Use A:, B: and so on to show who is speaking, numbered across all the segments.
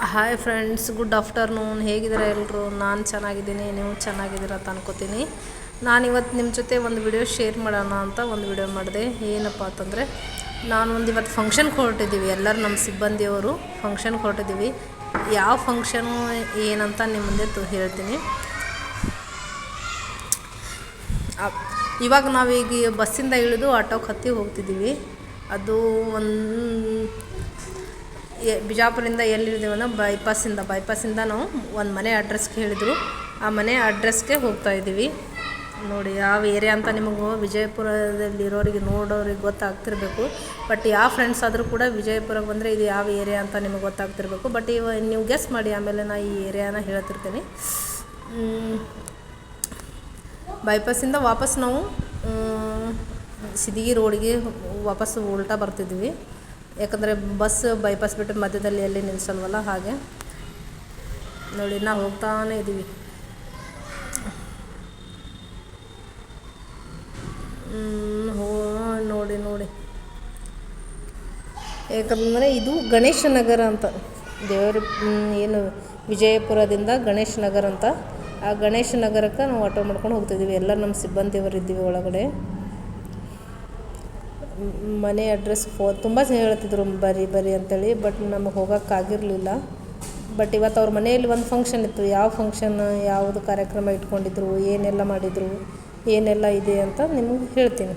A: Hi friends, good afternoon. ಹೇಗಿದ್ದೀರಾ ಎಲ್ಲರೂ? ನಾನು ಚೆನ್ನಾಗಿದ್ದೀನಿ, ನೀವು ಚೆನ್ನಾಗಿದ್ದೀರಾ ಅಂತ ಅನ್ಕೋತೀನಿ. ನಾನಿವತ್ತು ನಿಮ್ಮ ಜೊತೆ ಒಂದು ವಿಡಿಯೋ ಶೇರ್ ಮಾಡೋಣ ಅಂತ ಒಂದು ವಿಡಿಯೋ ಮಾಡಿದೆ. ಏನಪ್ಪ ಅಂತಂದರೆ, ಇವತ್ತು ಫಂಕ್ಷನ್ಗೆ ಹೊರಟಿದ್ದೀವಿ. ಎಲ್ಲರೂ ನಮ್ಮ ಸಿಬ್ಬಂದಿಯವರು ಫಂಕ್ಷನ್ಗೆ ಹೊರಟಿದ್ದೀವಿ. ಯಾವ ಫಂಕ್ಷನು ಏನಂತ ನಿಮ್ಮ ಮುಂದೆ ಹೇಳ್ತೀನಿ. ಇವಾಗ ನಾವೀಗ ಬಸ್ಸಿಂದ ಇಳಿದು ಆಟೋಗೆ ಹತ್ತಿ ಹೋಗ್ತಿದ್ದೀವಿ. ಅದು ಬಿಜಾಪುರದಿಂದ ಎಲ್ಲಿದ್ದೀವಿ ಅಂದರೆ ಬೈಪಾಸಿಂದ ನಾವು ಒಂದು ಮನೆ ಅಡ್ರೆಸ್ಗೆ ಹೇಳಿದರು. ಆ ಮನೆ ಅಡ್ರೆಸ್ಗೆ ಹೋಗ್ತಾಯಿದ್ದೀವಿ. ನೋಡಿ, ಯಾವ ಏರಿಯಾ ಅಂತ ನಿಮಗೂ ವಿಜಯಪುರದಲ್ಲಿರೋರಿಗೆ ನೋಡೋರಿಗೆ ಗೊತ್ತಾಗ್ತಿರ್ಬೇಕು. ಬಟ್ ಯಾವ ಫ್ರೆಂಡ್ಸ್ ಆದರೂ ಕೂಡ ವಿಜಯಪುರಕ್ಕೆ ಬಂದರೆ ಇದು ಯಾವ ಏರಿಯಾ ಅಂತ ನಿಮಗೆ ಗೊತ್ತಾಗ್ತಿರ್ಬೇಕು. ಬಟ್ ನೀವು ಗೆಸ್ ಮಾಡಿ, ಆಮೇಲೆ ನಾನು ಈ ಏರಿಯಾನ ಹೇಳ್ತಿರ್ತೀನಿ. ಬೈಪಾಸಿಂದ ವಾಪಸ್ ನಾವು ಸಿದ್ಗಿ ರೋಡಿಗೆ ವಾಪಸ್ ಉಲ್ಟಾ ಬರ್ತಿದ್ವಿ. ಯಾಕಂದರೆ ಬಸ್ ಬೈಪಾಸ್ ಬಿಟ್ಟು ಮಧ್ಯದಲ್ಲಿ ಎಲ್ಲಿ ನಿಲ್ಲಿಸಲ್ವಲ್ಲ, ಹಾಗೆ ನೋಡಿ ನಾವು ಹೋಗ್ತಾನೇ ಇದ್ದೀವಿ. ನೋಡಿ ಯಾಕಂದರೆ ಇದು ಗಣೇಶ ನಗರ ಅಂತ, ಏನು ವಿಜಯಪುರದಿಂದ ಗಣೇಶ ನಗರ ಅಂತ. ಆ ಗಣೇಶ ನಗರಕ್ಕೆ ನಾವು ಆಟೋ ಮಾಡ್ಕೊಂಡು ಹೋಗ್ತಿದ್ದೀವಿ. ಎಲ್ಲ ನಮ್ಮ ಸಿಬ್ಬಂದಿಯವರು ಇದ್ದೀವಿ ಒಳಗಡೆ. ಮನೆ ಅಡ್ರೆಸ್ ತುಂಬ ಜನ ಹೇಳ್ತಿದ್ರು ಬರಿ ಅಂತೇಳಿ. ಬಟ್ ನಮಗೆ ಹೋಗೋಕ್ಕಾಗಿರಲಿಲ್ಲ. ಬಟ್ ಇವತ್ತು ಅವ್ರ ಮನೆಯಲ್ಲಿ ಒಂದು ಫಂಕ್ಷನ್ ಇತ್ತು. ಯಾವ ಫಂಕ್ಷನ್, ಯಾವುದು ಕಾರ್ಯಕ್ರಮ ಇಟ್ಕೊಂಡಿದ್ರು, ಏನೆಲ್ಲ ಮಾಡಿದರು, ಏನೆಲ್ಲ ಇದೆ ಅಂತ ನಿಮಗೆ ಹೇಳ್ತೀನಿ.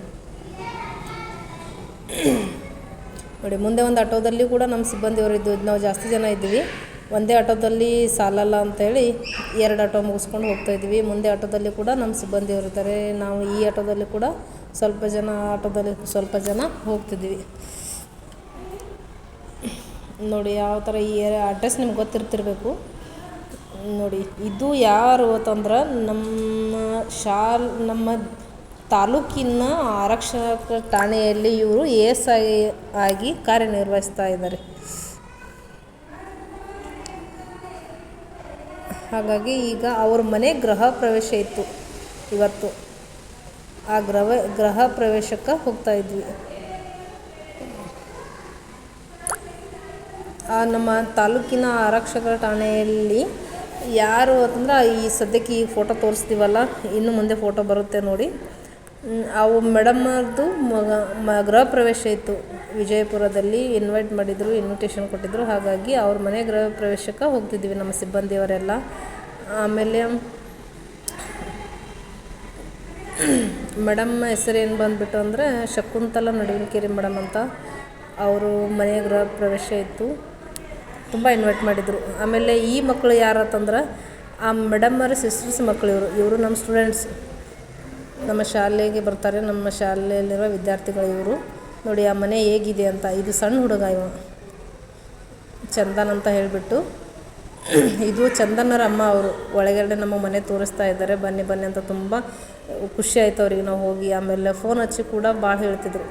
A: ನೋಡಿ, ಮುಂದೆ ಒಂದು ಆಟೋದಲ್ಲಿ ಕೂಡ ನಮ್ಮ ಸಿಬ್ಬಂದಿಯವರು ಇದ್ದು. ನಾವು ಜಾಸ್ತಿ ಜನ ಇದ್ದೀವಿ. ಒಂದೇ ಆಟೋದಲ್ಲಿ ಸಾಲಲ್ಲ ಅಂತೇಳಿ 2 ಆಟೋ ಮುಗಿಸ್ಕೊಂಡು ಹೋಗ್ತಾಯಿದ್ವಿ. ಮುಂದೆ ಆಟೋದಲ್ಲಿ ಕೂಡ ನಮ್ಮ ಸಿಬ್ಬಂದಿಯವರು ಇದ್ದಾರೆ. ನಾವು ಈ ಆಟೋದಲ್ಲಿ ಕೂಡ ಸ್ವಲ್ಪ ಜನ ಹೋಗ್ತಿದ್ವಿ. ನೋಡಿ, ಯಾವ ಥರ ಈ ಅಡ್ರೆಸ್ ನಿಮ್ಗೆ ಗೊತ್ತಿರ್ತಿರ್ಬೇಕು. ನೋಡಿ, ಇದು ಯಾರು ಅಂತಂದ್ರೆ ನಮ್ಮ ತಾಲೂಕಿನ ಆರಕ್ಷಕ ಠಾಣೆಯಲ್ಲಿ ಇವರು ASI ಆಗಿ ಕಾರ್ಯನಿರ್ವಹಿಸ್ತಾ ಇದ್ದಾರೆ. ಹಾಗಾಗಿ ಈಗ ಅವ್ರ ಮನೆ ಗೃಹ ಪ್ರವೇಶ ಇತ್ತು ಇವತ್ತು. ಆ ಗೃಹ ಪ್ರವೇಶಕ್ಕೆ ಹೋಗ್ತಾಯಿದ್ವಿ. ನಮ್ಮ ತಾಲೂಕಿನ ಆರಕ್ಷಕ ಠಾಣೆಯಲ್ಲಿ ಯಾರು ಅಂತಂದ್ರೆ, ಈ ಸದ್ಯಕ್ಕೆ ಈ ಫೋಟೋ ತೋರಿಸ್ತೀವಲ್ಲ, ಇನ್ನು ಮುಂದೆ ಫೋಟೋ ಬರುತ್ತೆ ನೋಡಿ. ಅವು ಮೇಡಮ್ದು ಗೃಹ ಪ್ರವೇಶ ಇತ್ತು ವಿಜಯಪುರದಲ್ಲಿ. ಇನ್ವಿಟೇಷನ್ ಕೊಟ್ಟಿದ್ದರು. ಹಾಗಾಗಿ ಅವ್ರ ಮನೆ ಗೃಹ ಪ್ರವೇಶಕ್ಕೆ ಹೋಗ್ತಿದ್ದೀವಿ ನಮ್ಮ ಸಿಬ್ಬಂದಿಯವರೆಲ್ಲ. ಆಮೇಲೆ ಮೇಡಮ್ ಹೆಸರು ಏನು ಬಂದುಬಿಟ್ಟು ಅಂದರೆ ಶಕುಂತಲಾ ನಡುವಿನಕೆರೆ ಮೇಡಮ್ ಅಂತ. ಅವರು ಮನೆ ಗೃಹ ಪ್ರವೇಶ ಇತ್ತು. ತುಂಬ ಇನ್ವೈಟ್ ಮಾಡಿದರು. ಆಮೇಲೆ ಈ ಮಕ್ಕಳು ಯಾರಂತಂದ್ರೆ ಆ ಮೇಡಮ್ಮರ ಸಿಸ್ಟರ್ಸ್ ಮಕ್ಕಳು. ಇವರು ನಮ್ಮ ಸ್ಟೂಡೆಂಟ್ಸ್, ನಮ್ಮ ಶಾಲೆಗೆ ಬರ್ತಾರೆ. ನಮ್ಮ ಶಾಲೆಯಲ್ಲಿರೋ ವಿದ್ಯಾರ್ಥಿಗಳು ಇವರು. ನೋಡಿ ಆ ಮನೆ ಹೇಗಿದೆ ಅಂತ. ಇದು ಸಣ್ಣ ಹುಡುಗ, ಇವ ಚಂದನ್ ಅಂತ ಹೇಳಿಬಿಟ್ಟು. ಇದು ಚಂದನ್ನರ ಅಮ್ಮ. ಅವರು ಒಳಗಡೆ ನಮ್ಮ ಮನೆ ತೋರಿಸ್ತಾ ಇದ್ದಾರೆ. ಬನ್ನಿ ಅಂತ ತುಂಬ ಖುಷಿ ಆಯಿತು ಅವ್ರಿಗೆ ನಾವು ಹೋಗಿ. ಆಮೇಲೆ ಫೋನ್ ಹಚ್ಚಿ ಕೂಡ ಭಾಳ ಹೇಳ್ತಿದ್ರು,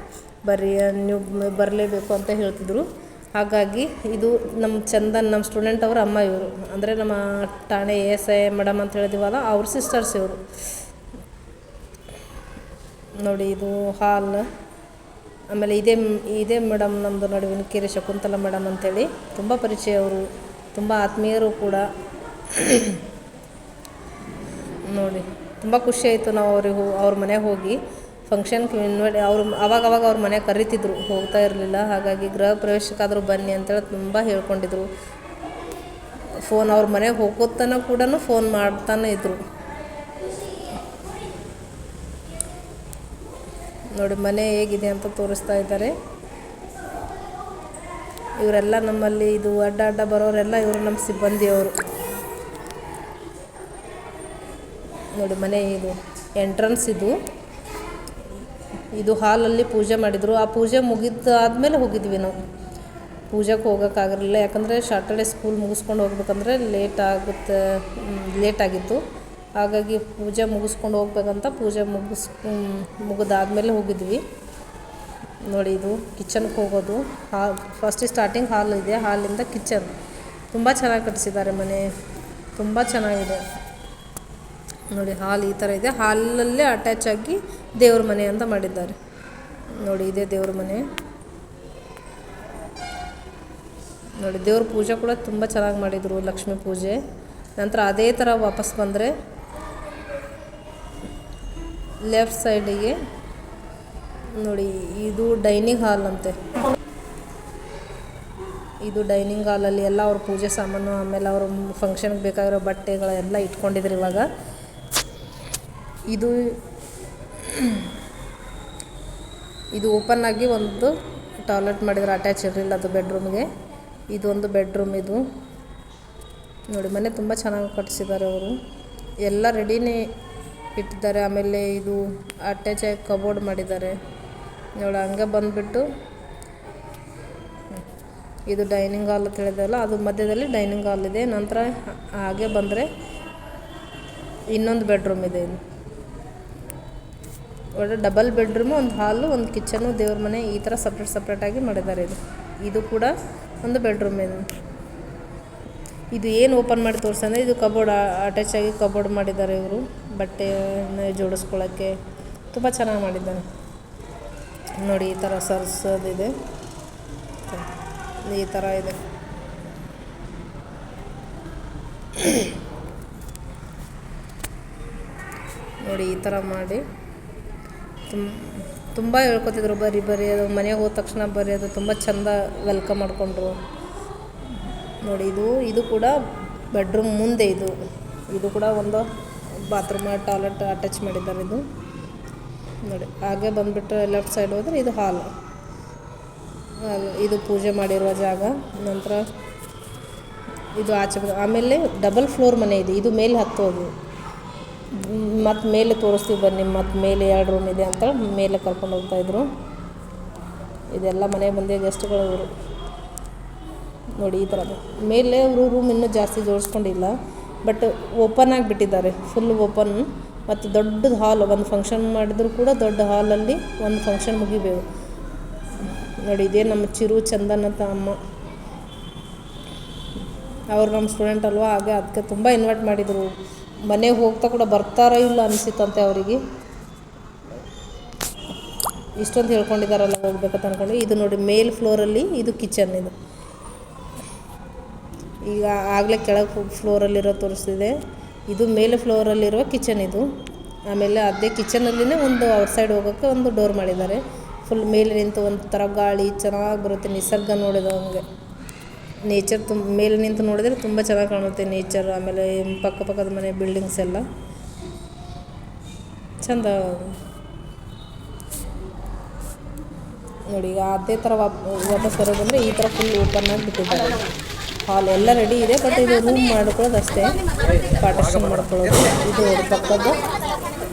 A: ನೀವು ಬರಲೇಬೇಕು ಅಂತ ಹೇಳ್ತಿದ್ರು. ಹಾಗಾಗಿ ಇದು ನಮ್ಮ ಸ್ಟೂಡೆಂಟ್ ಅವರ ಅಮ್ಮ ಇವರು. ಅಂದರೆ ನಮ್ಮ ಠಾಣೆ ASI ಮೇಡಮ್ ಅಂತ ಹೇಳಿದೀವಲ್ಲ, ಅವ್ರ ಸಿಸ್ಟರ್ಸ್ ಇವರು. ನೋಡಿ, ಇದು ಹಾಲ್. ಆಮೇಲೆ ಇದೇ ಮೇಡಮ್ ನಮ್ಮದು ನಡುವಿನಕೆರೆ ಶಕುಂತಲಾ ಮೇಡಮ್ ಅಂತೇಳಿ. ತುಂಬ ಪರಿಚಯ ಅವರು, ತುಂಬ ಆತ್ಮೀಯರು ಕೂಡ. ನೋಡಿ, ತುಂಬ ಖುಷಿ ಆಯಿತು ನಾವು ಅವ್ರ ಮನೆಗೆ ಹೋಗಿ ಫಂಕ್ಷನ್ಗೆ ಅವಾಗ ಅವ್ರ ಮನೆಗೆ ಕರಿತಿದ್ರು, ಹೋಗ್ತಾ ಇರಲಿಲ್ಲ. ಹಾಗಾಗಿ ಗೃಹ ಪ್ರವೇಶಕ್ಕಾದರೂ ಬನ್ನಿ ಅಂತೇಳಿ ತುಂಬ ಹೇಳ್ಕೊಂಡಿದ್ರು. ಅವ್ರ ಮನೆಗೆ ಹೋಗೋತನ ಕೂಡ ಫೋನ್ ಮಾಡ್ತಾನೆ ಇದ್ದರು. ನೋಡಿ, ಮನೆ ಹೇಗಿದೆ ಅಂತ ತೋರಿಸ್ತಾ ಇದ್ದಾರೆ. ಇವರೆಲ್ಲ ನಮ್ಮಲ್ಲಿ ಇದು ಅಡ್ಡ ಬರೋರೆಲ್ಲ ಇವರು ನಮ್ಮ ಸಿಬ್ಬಂದಿಯವರು. ನೋಡಿ, ಮನೆ ಇದು ಎಂಟ್ರನ್ಸ್. ಇದು ಹಾಲಲ್ಲಿ ಪೂಜೆ ಮಾಡಿದರು. ಆ ಪೂಜೆ ಮುಗಿದಾದ್ಮೇಲೆ ಹೋಗಿದ್ವಿ ನಾವು. ಪೂಜೆಗೆ ಹೋಗೋಕ್ಕಾಗಿರಲಿಲ್ಲ, ಯಾಕಂದರೆ ಸಾಟರ್ಡೆ ಸ್ಕೂಲ್ ಮುಗಿಸ್ಕೊಂಡು ಹೋಗ್ಬೇಕಂದ್ರೆ ಲೇಟ್ ಆಗಿತ್ತು. ಹಾಗಾಗಿ ಪೂಜೆ ಮುಗಿಸ್ಕೊಂಡು ಹೋಗ್ಬೇಕಂತ ಪೂಜೆ ಮುಗಿದಾದ್ಮೇಲೆ ಹೋಗಿದ್ವಿ. ನೋಡಿ, ಇದು ಕಿಚನ್ಗೆ ಹೋಗೋದು. ಫಸ್ಟ್ ಸ್ಟಾರ್ಟಿಂಗ್ ಹಾಲ್ ಇದೆ, ಹಾಲಿಂದ ಕಿಚನ್. ತುಂಬ ಚೆನ್ನಾಗಿ ಕಟ್ಟಿಸಿದ್ದಾರೆ ಮನೆ, ತುಂಬ ಚೆನ್ನಾಗಿದೆ. ನೋಡಿ, ಹಾಲ್ ಈ ಥರ ಇದೆ. ಹಾಲಲ್ಲೇ ಅಟ್ಯಾಚ್ ಆಗಿ ದೇವ್ರ ಮನೆ ಅಂತ ಮಾಡಿದ್ದಾರೆ. ನೋಡಿ, ಇದೇ ದೇವ್ರ ಮನೆ. ನೋಡಿ ದೇವ್ರ ಪೂಜೆ ಕೂಡ ತುಂಬ ಚೆನ್ನಾಗಿ ಮಾಡಿದರು, ಲಕ್ಷ್ಮೀ ಪೂಜೆ. ನಂತರ ಅದೇ ಥರ ವಾಪಸ್ ಬಂದರೆ ಲೆಫ್ಟ್ ಸೈಡಿಗೆ ನೋಡಿ, ಇದು ಡೈನಿಂಗ್ ಹಾಲ್ ಅಂತೆ. ಇದು ಡೈನಿಂಗ್ ಹಾಲಲ್ಲಿ ಎಲ್ಲ ಅವ್ರ ಪೂಜೆ ಸಾಮಾನು, ಆಮೇಲೆ ಅವ್ರ ಫಂಕ್ಷನ್ಗೆ ಬೇಕಾಗಿರೋ ಬಟ್ಟೆಗಳೆಲ್ಲ ಇಟ್ಕೊಂಡಿದ್ರು. ಇವಾಗ ಇದು ಓಪನ್ ಆಗಿ ಒಂದು ಟಾಯ್ಲೆಟ್ ಮಾಡಿದ್ರು, ಅಟ್ಯಾಚ್ ಇರಲಿಲ್ಲ ಅದು ಬೆಡ್ರೂಮ್ಗೆ. ಇದೊಂದು ಬೆಡ್ರೂಮ್. ಇದು ನೋಡಿ ಮನೆ ತುಂಬ ಚೆನ್ನಾಗಿ ಕಟ್ಟಿಸಿದ್ದಾರೆ ಅವರು, ಎಲ್ಲ ರೆಡಿನೇ ಇಟ್ಟಿದ್ದಾರೆ. ಆಮೇಲೆ ಇದು ಅಟ್ಯಾಚ್ ಆಗಿ ಕಬೋರ್ಡ್ ಮಾಡಿದ್ದಾರೆ ನೋಡಿ. ಹಂಗೆ ಬಂದುಬಿಟ್ಟು ಇದು ಡೈನಿಂಗ್ ಹಾಲ್ ಅಂತ ಹೇಳಿದಲ್ಲ, ಅದು ಮಧ್ಯದಲ್ಲಿ ಡೈನಿಂಗ್ ಹಾಲ್ ಇದೆ. ನಂತರ ಹಾಗೆ ಬಂದರೆ ಇನ್ನೊಂದು ಬೆಡ್ರೂಮ್ ಇದೆ. ಇದು ಒಳ್ಳೆ ಡಬಲ್ ಬೆಡ್ರೂಮು, ಒಂದು ಹಾಲು, ಒಂದು ಕಿಚನು, ದೇವ್ರ ಮನೆ ಈ ಥರ ಸಪ್ರೇಟಾಗಿ ಮಾಡಿದ್ದಾರೆ. ಇದು ಕೂಡ ಒಂದು ಬೆಡ್ರೂಮ್ ಇದೆ. ಇದು ಏನು ಓಪನ್ ಮಾಡಿ ತೋರಿಸಂದರೆ ಇದು ಕಬೋರ್ಡ್, ಅಟ್ಯಾಚ್ ಆಗಿ ಕಬೋರ್ಡ್ ಮಾಡಿದ್ದಾರೆ ಇವರು, ಬಟ್ಟೆನ ಜೋಡಿಸ್ಕೊಳ್ಳೋಕ್ಕೆ ತುಂಬ ಚೆನ್ನಾಗಿ ಮಾಡಿದ್ದಾರೆ ನೋಡಿ. ಈ ಥರ ಸರ್ಸೋದಿದೆ, ಈ ಥರ ಇದೆ ನೋಡಿ. ಈ ಥರ ಮಾಡಿ ತುಂಬ ಹೇಳ್ಕೊತಿದ್ರು, ಬರೀ ಅದು ಮನೆಗೆ ಹೋದ ತಕ್ಷಣ ಅದು ತುಂಬ ಚೆಂದ ವೆಲ್ಕಮ್ ಮಾಡಿಕೊಂಡ್ರು ನೋಡಿ. ಇದು ಕೂಡ ಬೆಡ್ರೂಮ್ ಮುಂದೆ ಇದು ಕೂಡ ಒಂದು ಬಾತ್ರೂಮ್ ಟಾಯ್ಲೆಟ್ ಅಟ್ಯಾಚ್ ಮಾಡಿದ್ದಾರೆ. ಇದು ನೋಡಿ ಹಾಗೆ ಬಂದುಬಿಟ್ಟು ಲೆಫ್ಟ್ ಸೈಡ್ ಹೋದರೆ ಇದು ಹಾಲ್, ಇದು ಪೂಜೆ ಮಾಡಿರುವ ಜಾಗ. ನಂತರ ಇದು ಆಚೆ ಆಮೇಲೆ ಡಬಲ್ ಫ್ಲೋರ್ ಮನೆ ಇದೆ. ಇದು ಮೇಲೆ ಹತ್ತೋದು, ಮತ್ತು ಮೇಲೆ ತೋರಿಸ್ತೀವಿ ಬನ್ನಿ, ಮತ್ತು ಮೇಲೆ 2 ರೂಮ್ ಇದೆ ಅಂತ ಮೇಲೆ ಕರ್ಕೊಂಡು ಹೋಗ್ತಾಯಿದ್ರು. ಇದೆಲ್ಲ ಮನೆ ಬಂದೆ ಗೆಸ್ಟ್ಗಳು ಇವರು ನೋಡಿ. ಈ ಥರದ್ದು ಮೇಲೆ ಅವರು ರೂಮ್ ಇನ್ನೂ ಜಾಸ್ತಿ ಜೋಡಿಸ್ಕೊಂಡಿಲ್ಲ, ಬಟ್ ಓಪನ್ ಆಗಿಬಿಟ್ಟಿದ್ದಾರೆ, ಫುಲ್ ಓಪನ್. ಮತ್ತು ದೊಡ್ಡದು ಹಾಲ್, ಒಂದು ಫಂಕ್ಷನ್ ಮಾಡಿದ್ರು ಕೂಡ ದೊಡ್ಡ ಹಾಲಲ್ಲಿ ಒಂದು ಫಂಕ್ಷನ್ ಮುಗಿಬೇಕು ನೋಡಿ. ಇದೇ ನಮ್ಮ ಚಿರು ಚಂದನ್ ಅಂತ ಅಮ್ಮ, ಅವ್ರು ನಮ್ಮ ಸ್ಟೂಡೆಂಟ್ ಅಲ್ವಾ, ಹಾಗೆ ಅದಕ್ಕೆ ತುಂಬ ಇನ್ವೈಟ್ ಮಾಡಿದರು. ಮನೆಗೆ ಹೋಗ್ತಾ ಕೂಡ ಬರ್ತಾರೋ ಇಲ್ಲ ಅನಿಸಿತ್ತಂತೆ ಅವರಿಗೆ, ಇಷ್ಟೊಂದು ಹೇಳ್ಕೊಂಡಿದ್ದಾರಲ್ಲ ಹೋಗ್ಬೇಕಂತ ಅಂದ್ಕೊಂಡು. ಇದು ನೋಡಿ ಮೇಲ್ ಫ್ಲೋರಲ್ಲಿ ಇದು ಕಿಚನ್. ಈಗ ಆಗಲೇ ಕೆಳಗೆ ಫ್ಲೋರಲ್ಲಿರೋ ತೋರಿಸ್ತಿದೆ, ಇದು ಮೇಲೆ ಫ್ಲೋರಲ್ಲಿರುವ ಕಿಚನ್ ಇದು. ಆಮೇಲೆ ಅದೇ ಕಿಚನಲ್ಲಿನೇ ಒಂದು ಔಟ್ಸೈಡ್ ಹೋಗೋಕ್ಕೆ ಒಂದು ಡೋರ್ ಮಾಡಿದ್ದಾರೆ. ಫುಲ್ ಮೇಲೆ ನಿಂತು ಒಂಥರ ಗಾಳಿ ಚೆನ್ನಾಗಿ ಬರುತ್ತೆ, ನಿಸರ್ಗ ನೋಡಿದಂಗೆ. ನೇಚರ್ ಮೇಲೆ ನಿಂತು ನೋಡಿದರೆ ತುಂಬ ಚೆನ್ನಾಗಿ ಕಾಣುತ್ತೆ ನೇಚರ್. ಆಮೇಲೆ ಪಕ್ಕದ ಮನೆ ಬಿಲ್ಡಿಂಗ್ಸ್ ಎಲ್ಲ ಚೆಂದ ನೋಡಿ. ಈಗ ಅದೇ ಥರ ವಾಪಸ್ ಬರೋದಂದರೆ ಈ ಥರ ಫುಲ್ ಓಪನ್ ಆಗಿ ಬಿಟ್ಟಿದ್ದಾರೆ. ಹಾಲ್ ಎಲ್ಲ ರೆಡಿ ಇದೆ, ಬಟ್ ಇದು ರೂಮ್ ಮಾಡ್ಕೊಳ್ಳೋದು ಅಷ್ಟೇ, ಪಾರ್ಟಿಷನ್ ಮಾಡ್ಕೊಳ್ಳೋದು. ಇದು ಪಕ್ಕದ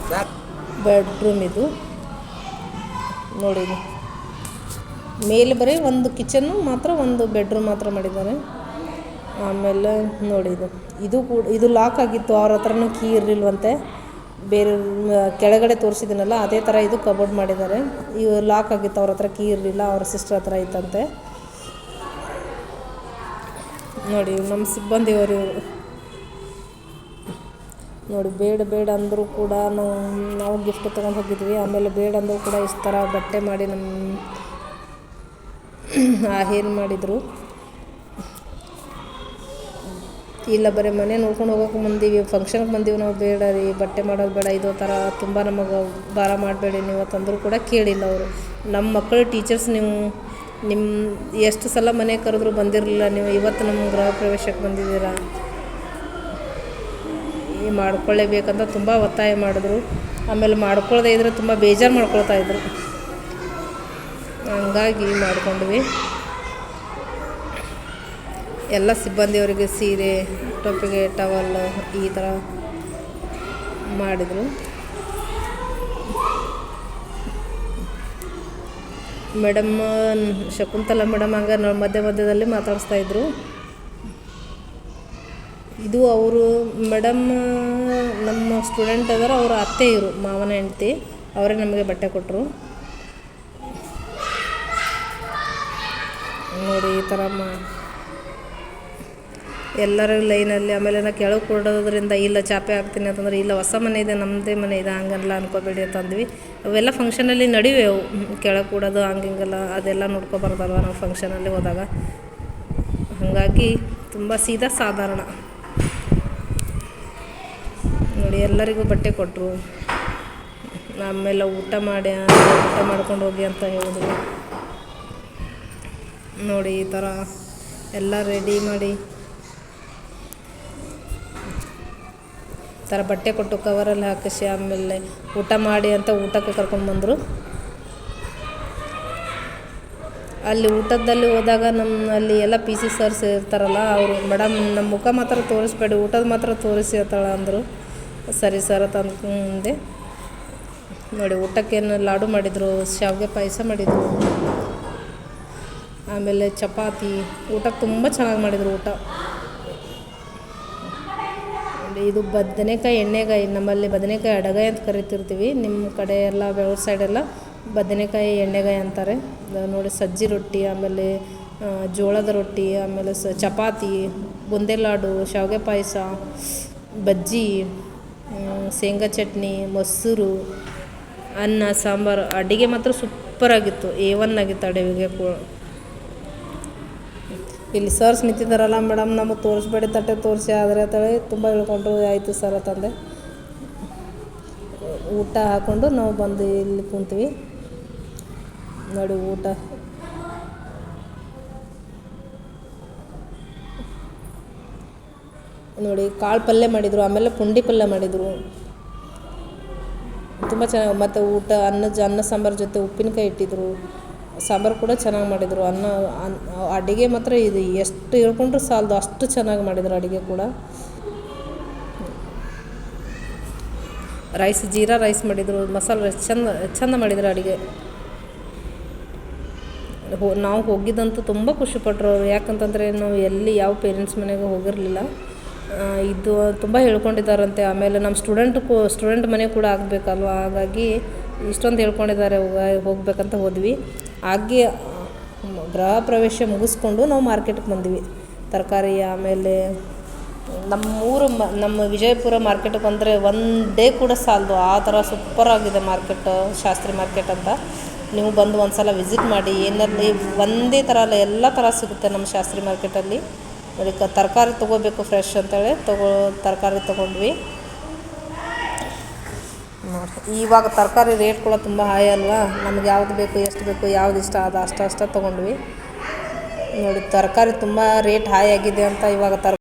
A: ಬೆಡ್ರೂಮ್. ಇದು ನೋಡಿ, ಮೇಲೆ ಬರೀ ಒಂದು ಕಿಚನ್ನು ಮಾತ್ರ, ಒಂದು ಬೆಡ್ರೂಮ್ ಮಾತ್ರ ಮಾಡಿದ್ದಾರೆ. ಆಮೇಲೆ ನೋಡಿ ಇದು ಲಾಕ್ ಆಗಿತ್ತು, ಅವ್ರ ಹತ್ರನೂ ಕೀ ಇರಲಿಲ್ವಂತೆ. ಬೇರೆ ಕೆಳಗಡೆ ತೋರಿಸಿದ್ದೀನಲ್ಲ ಅದೇ ಥರ ಇದು ಕಬೋರ್ಡ್ ಮಾಡಿದ್ದಾರೆ. ಇವು ಲಾಕ್ ಆಗಿತ್ತು, ಅವ್ರ ಹತ್ರ ಕೀ ಇರಲಿಲ್ಲ, ಅವ್ರ ಸಿಸ್ಟರ್ ಹತ್ರ ಇತ್ತಂತೆ ನೋಡಿ. ನಮ್ಮ ಸಿಬ್ಬಂದಿಯವರು ಇವರು ನೋಡಿ. ಬೇಡ ಅಂದರೂ ಕೂಡ ನಾವು ಗಿಫ್ಟ್ ತೊಗೊಂಡು ಹೋಗಿದ್ವಿ. ಆಮೇಲೆ ಬೇಡ ಅಂದರೂ ಕೂಡ ಇಷ್ಟು ಥರ ಬಟ್ಟೆ ಮಾಡಿ ನಮ್ಮ ಏನು ಮಾಡಿದರು. ಇಲ್ಲ ಬರೀ ಮನೆ ನೋಡ್ಕೊಂಡು ಹೋಗೋಕೆ ಬಂದೀವಿ, ಫಂಕ್ಷನ್ಗೆ ಬಂದೀವಿ ನಾವು, ಬೇಡ ರೀ ಬಟ್ಟೆ ಮಾಡೋದು ಬೇಡ, ಇದು ಥರ ತುಂಬ ನಮಗೆ ಭಾರ ಮಾಡಬೇಡಿ ನೀವು ತಂದರೂ ಕೂಡ ಕೇಳಿಲ್ಲ ಅವರು. ನಮ್ಮ ಮಕ್ಕಳು ಟೀಚರ್ಸ್, ನೀವು ನಿಮ್ಮ ಎಷ್ಟು ಸಲ ಮನೆ ಕರೆದ್ರು ಬಂದಿರಲಿಲ್ಲ, ನೀವು ಇವತ್ತು ನಮ್ಮ ಗೃಹ ಪ್ರವೇಶಕ್ಕೆ ಬಂದಿದ್ದೀರಾ, ಮಾಡ್ಕೊಳ್ಳೇಬೇಕಂತ ತುಂಬ ಒತ್ತಾಯ ಮಾಡಿದ್ರು. ಆಮೇಲೆ ಮಾಡ್ಕೊಳ್ಳದೇ ಇದ್ದರೆ ತುಂಬ ಬೇಜಾರು ಮಾಡ್ಕೊಳ್ತಾಯಿದ್ರು. ಹಂಗಾಗಿ ಮಾಡ್ಕೊಂಡ್ವಿ. ಎಲ್ಲ ಸಿಬ್ಬಂದಿಯವರಿಗೆ ಸೀರೆ, ಟೊಪ್ಪಿಗೆ, ಟವಲ್ ಈ ಥರ ಮಾಡಿದರು. ಮೇಡಮ್ ಶಕುಂತಲಾ ಮೇಡಮ್ ಹಂಗೆ ಮಧ್ಯದಲ್ಲಿ ಮಾತಾಡಿಸ್ತಾಯಿದ್ರು. ಇದು ಅವರು ಮೇಡಮ್ ನಮ್ಮ ಸ್ಟೂಡೆಂಟ್ ಅದರ ಅವರ ಅತ್ತೆ, ಇವರು ಮಾವನ ಹೆಂಡ್ತಿ, ಅವರೇ ನಮಗೆ ಬಟ್ಟೆ ಕೊಟ್ಟರು ನೋಡಿ. ಈ ಥರ ಎಲ್ಲರೂ ಲೈನಲ್ಲಿ. ಆಮೇಲೆ ನಾವು ಕೆಳಗೆ ಕೊಡೋದ್ರಿಂದ ಇಲ್ಲ ಚಾಪೆ ಹಾಕ್ತೀನಿ ಅಂತಂದ್ರೆ, ಇಲ್ಲ ಹೊಸ ಮನೆ ಇದೆ, ನಮ್ಮದೇ ಮನೆ ಇದೆ, ಹಂಗಲ್ಲ ಅನ್ಕೋಬೇಡಿ ಅಂತಂದ್ವಿ. ಅವೆಲ್ಲ ಫಂಕ್ಷನಲ್ಲಿ ನಡಿವೆ, ಅವು ಕೆಳಗೆ ಕೊಡೋದು ಹಂಗೆಲ್ಲ ಅದೆಲ್ಲ ನೋಡ್ಕೊಬಾರ್ದಲ್ವ ನಾವು ಫಂಕ್ಷನಲ್ಲಿ ಹೋದಾಗ. ಹಂಗಾಗಿ ತುಂಬ ಸೀದಾ ಸಾಧಾರಣ. ನೋಡಿ ಎಲ್ಲರಿಗೂ ಬಟ್ಟೆ ಕೊಟ್ಟರು. ಆಮೇಲೆ ಊಟ ಮಾಡ್ಕೊಂಡು ಹೋಗಿ ಅಂತ ಹೇಳಿದ್ರು. ನೋಡಿ ಈ ಥರ ಎಲ್ಲ ರೆಡಿ ಮಾಡಿ ಥರ ಬಟ್ಟೆ ಕೊಟ್ಟು ಕವರಲ್ಲಿ ಹಾಕಿಸಿ ಆಮೇಲೆ ಊಟ ಮಾಡಿ ಅಂತ ಊಟಕ್ಕೆ ಕರ್ಕೊಂಡು ಬಂದರು. ಅಲ್ಲಿ ಊಟದಲ್ಲಿ ಹೋದಾಗ ನಮ್ಮಲ್ಲಿ ಎಲ್ಲ ಪಿ ಸಿ ಸರ್ಸ್ ಇರ್ತಾರಲ್ಲ, ಅವರು ಮೇಡಮ್ ನಮ್ಮ ಮುಖ ಮಾತ್ರ ತೋರಿಸ್ಬೇಡಿ, ಊಟದ ಮಾತ್ರ ತೋರಿಸಿ ಅಂತಾಳ ಅಂದರು. ಸರಿ ಸರ್ ಅಂತ ಅಂದ್ಕೊಂಡೆ. ನೋಡಿ ಊಟಕ್ಕೇನು ಲಾಡು ಮಾಡಿದರು, ಶಾವಿಗೆ ಪಾಯಸ ಮಾಡಿದರು, ಆಮೇಲೆ ಚಪಾತಿ. ಊಟಕ್ಕೆ ತುಂಬ ಚೆನ್ನಾಗಿ ಮಾಡಿದರು ಊಟ. ಇದು ಬದನೆಕಾಯಿ ಎಣ್ಣೆಗಾಯಿ, ನಮ್ಮಲ್ಲಿ ಬದನೆಕಾಯಿ ಅಡಗಾಯಿ ಅಂತ ಕರಿತಿರ್ತೀವಿ, ನಿಮ್ಮ ಕಡೆ ಎಲ್ಲ ಬೆಳೂರು ಸೈಡೆಲ್ಲ ಬದನೆಕಾಯಿ ಎಣ್ಣೆಗಾಯಿ ಅಂತಾರೆ. ನೋಡಿ ಸಜ್ಜಿ ರೊಟ್ಟಿ, ಆಮೇಲೆ ಜೋಳದ ರೊಟ್ಟಿ, ಆಮೇಲೆ ಚಪಾತಿ, ಬುಂದೆ ಲಾಡು, ಶಾವಿಗೆ ಪಾಯಸ, ಬಜ್ಜಿ, ಶೇಂಗಾ ಚಟ್ನಿ, ಮೊಸರು, ಅನ್ನ, ಸಾಂಬಾರು. ಅಡುಗೆ ಮಾತ್ರ ಸೂಪರಾಗಿತ್ತು, A1 ಆಗಿತ್ತು ಅಡುಗೆ ಕೂಡ. ಇಲ್ಲಿ ಸರ್ಸ್ ನಿಂತಿದ್ದಾರಲ್ಲ, ಮೇಡಮ್ ನಮಗೆ ತೋರಿಸ್ಬೇಡಿ ತಟ್ಟೆ ತೋರಿಸಿ ಆದರೆ ಅಂತೇಳಿ ತುಂಬ ಹೇಳ್ಕೊಂಡ್ರು. ಆಯಿತು ಸರ್ ಅಂತಂದೆ. ಊಟ ಹಾಕ್ಕೊಂಡು ನಾವು ಬಂದು ಇಲ್ಲಿ ಕುಂತೀವಿ. ನೋಡಿ ಊಟ ನೋಡಿ, ಕಾಳು ಪಲ್ಯ ಮಾಡಿದರು, ಆಮೇಲೆ ಪುಂಡಿ ಪಲ್ಯ ಮಾಡಿದರು, ತುಂಬ ಚೆನ್ನಾಗಿ. ಮತ್ತು ಊಟ ಅನ್ನ ಸಾಂಬಾರು ಜೊತೆ ಉಪ್ಪಿನಕಾಯಿ ಇಟ್ಟಿದ್ರು, ಸಾಂಬಾರು ಕೂಡ ಚೆನ್ನಾಗಿ ಮಾಡಿದರು. ಅಡುಗೆ ಮಾತ್ರ ಇದು ಎಷ್ಟು ಹೇಳ್ಕೊಂಡ್ರು ಸಾಲದು, ಅಷ್ಟು ಚೆನ್ನಾಗಿ ಮಾಡಿದರು ಅಡುಗೆ ಕೂಡ. ರೈಸ್ ಜೀರಾ ರೈಸ್ ಮಾಡಿದರು, ಮಸಾಲೆ ರೈಸ್ ಚಂದ ಮಾಡಿದರು ಅಡುಗೆ. ನಾವು ಹೋಗಿದ್ದಂತೂ ತುಂಬ ಖುಷಿಪಟ್ಟರು ಅವರು. ಯಾಕಂತಂದರೆ ನಾವು ಎಲ್ಲಿ ಯಾವ ಪೇರೆಂಟ್ಸ್ ಮನೆಗೆ ಹೋಗಿರಲಿಲ್ಲ. ಇದು ತುಂಬ ಹೇಳ್ಕೊಂಡಿದ್ದಾರಂತೆ. ಆಮೇಲೆ ನಮ್ಮ ಸ್ಟೂಡೆಂಟ್ ಮನೆ ಕೂಡ ಆಗಬೇಕಲ್ವ, ಹಾಗಾಗಿ ಇಷ್ಟೊಂದು ಹೇಳ್ಕೊಂಡಿದ್ದಾರೆ, ಹೋಗ್ಬೇಕಂತ ಹೋದ್ವಿ. ಹಾಗೆ ಗೃಹ ಪ್ರವೇಶ ಮುಗಿಸ್ಕೊಂಡು ನಾವು ಮಾರ್ಕೆಟ್ಗೆ ಬಂದ್ವಿ. ತರಕಾರಿ ಆಮೇಲೆ ನಮ್ಮ ವಿಜಯಪುರ ಮಾರ್ಕೆಟ್ಗೆ ಬಂದರೆ ಒನ್ ಡೇ ಕೂಡ ಸಾಲದು, ಆ ಥರ ಸೂಪರಾಗಿದೆ ಮಾರ್ಕೆಟ್, ಶಾಸ್ತ್ರಿ ಮಾರ್ಕೆಟ್ ಅಂತ. ನೀವು ಬಂದು ಒಂದು ಸಲ ವಿಸಿಟ್ ಮಾಡಿ. ಏನಲ್ಲಿ ಒಂದೇ ಥರ ಅಲ್ಲ, ಎಲ್ಲ ಥರ ಸಿಗುತ್ತೆ ನಮ್ಮ ಶಾಸ್ತ್ರಿ ಮಾರ್ಕೆಟಲ್ಲಿ. ನೋಡಿ ತರಕಾರಿ ತೊಗೋಬೇಕು ಫ್ರೆಶ್ ಅಂತೇಳಿ ತರಕಾರಿ ತೊಗೊಂಡ್ವಿ. ನೋಡಿ ಇವಾಗ ತರಕಾರಿ ರೇಟ್ ಕೂಡ ತುಂಬ ಹಾಯ್ ಅಲ್ವಾ, ನಮ್ಗೆ ಯಾವ್ದು ಬೇಕು, ಎಷ್ಟು ಬೇಕು, ಯಾವ್ದು ಇಷ್ಟ ಅದು ಅಷ್ಟ ತೊಗೊಂಡ್ವಿ. ನೋಡಿ ತರಕಾರಿ ತುಂಬ ರೇಟ್ ಹಾಯ್ ಆಗಿದೆ ಅಂತ ಇವಾಗ